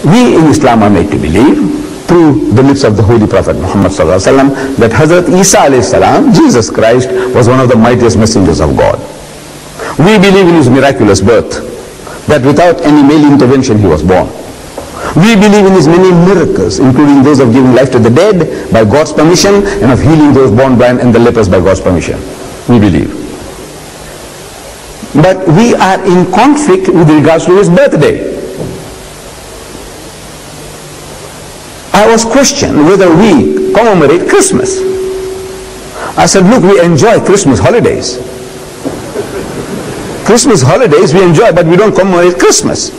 We in Islam are made to believe through the lips of the Holy Prophet Muhammad sallallahu alaihi wasallam that Hazrat Isa alayhi salam, Jesus Christ, was one of the mightiest messengers of God. We believe in his miraculous birth, that without any male intervention he was born. We believe in his many miracles, including those of giving life to the dead by God's permission and of healing those born blind and the lepers by God's permission. We believe. But we are in conflict with regards to his birthday. I was questioned whether we commemorate Christmas. I said, look, we enjoy Christmas holidays. Christmas holidays we enjoy, but we don't commemorate Christmas.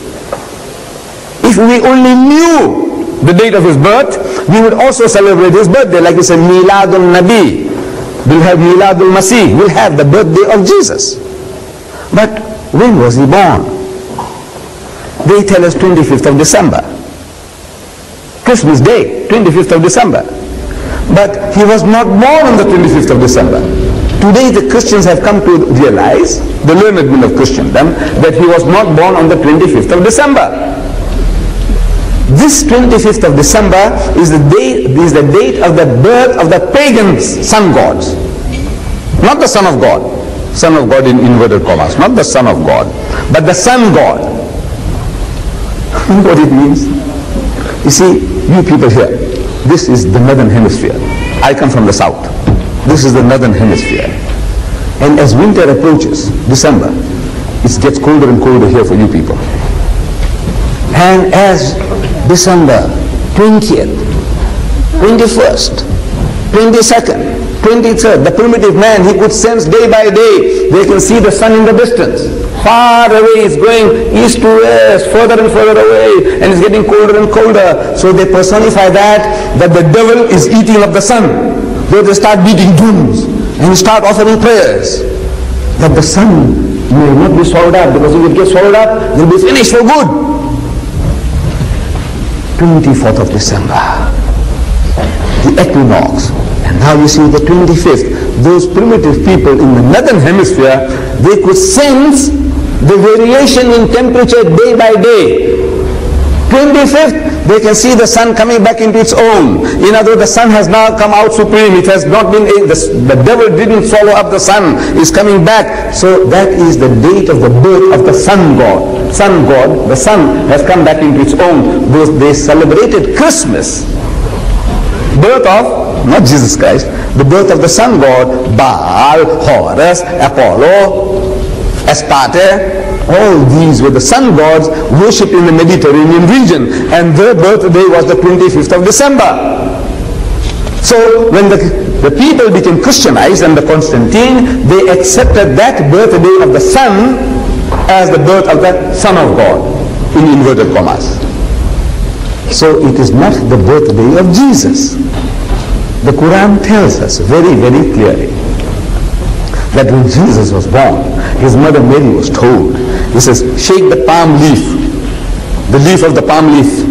If we only knew the date of his birth, we would also celebrate his birthday, like it's a Miladul Nabi. We'll have Miladul Masih. We'll have the birthday of Jesus. But when was he born? They tell us 25th of December. Christmas Day, 25th of December. But he was not born on the 25th of December. Today the Christians have come to realize, the learned men of Christendom, that he was not born on the 25th of December. This 25th of December is the date of the birth of the pagans' sun gods. Not the Son of God. Son of God in inverted commas. Not the Son of God, but the Sun God. What it means? You see, you people here, this is the northern hemisphere. I come from the south. This is the northern hemisphere. And as winter approaches, December, it gets colder and colder here for you people. And as December 20th, 21st, 22nd, 23rd, the primitive man, he could sense day by day, they can see the sun in the distance. Far away, it's going east to west, further and further away, and it's getting colder and colder. So they personify that the devil is eating up the sun. So they start beating drums and start offering prayers that the sun may not be swallowed up, because if it gets swallowed up, they'll be finished for good. 24th of December, the equinox. And now you see the 25th. Those primitive people in the northern hemisphere, they could sense the variation in temperature day by day. 25th, they can see the sun coming back into its own. In other words, the sun has now come out supreme. It has not been, the devil didn't swallow up the sun. It's coming back. So that is the date of the birth of the sun god. Sun god, the sun has come back into its own. They celebrated Christmas. Birth of, not Jesus Christ, the birth of the sun god, Baal, Horus, Apollo, Astarte. All these were the sun gods worshipped in the Mediterranean region, and their birthday was the 25th of December. So when the people became Christianized under Constantine, they accepted that birthday of the sun as the birth of the Son of God, in inverted commas. So it is not the birthday of Jesus. The Quran tells us very, very clearly that when Jesus was born, his mother Mary was told, he says, shake the palm leaf, the leaf of the palm leaf,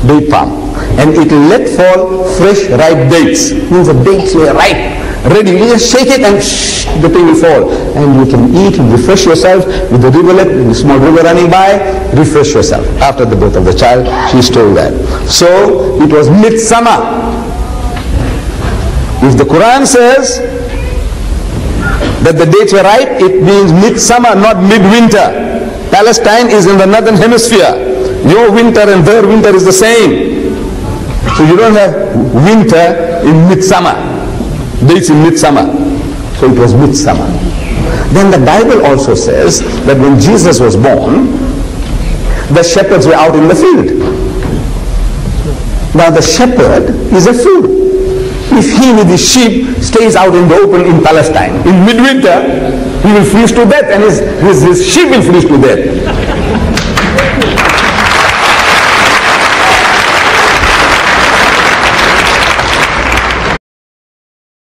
date palm, and it will let fall fresh ripe dates. Means the dates were ripe, ready. You just shake it and the thing will fall. And you can eat and refresh yourself with the rivulet, with the small river running by, refresh yourself. After the birth of the child, she is told that. So it was midsummer. If the Quran says that the dates were ripe, it means midsummer, not midwinter. Palestine is in the northern hemisphere. Your winter and their winter is the same. So you don't have winter in midsummer. Dates in midsummer. So it was midsummer. Then the Bible also says that when Jesus was born, the shepherds were out in the field. Now the shepherd is a fool. If he with his sheep stays out in the open in Palestine, in midwinter, he will freeze to death and his sheep will freeze to death.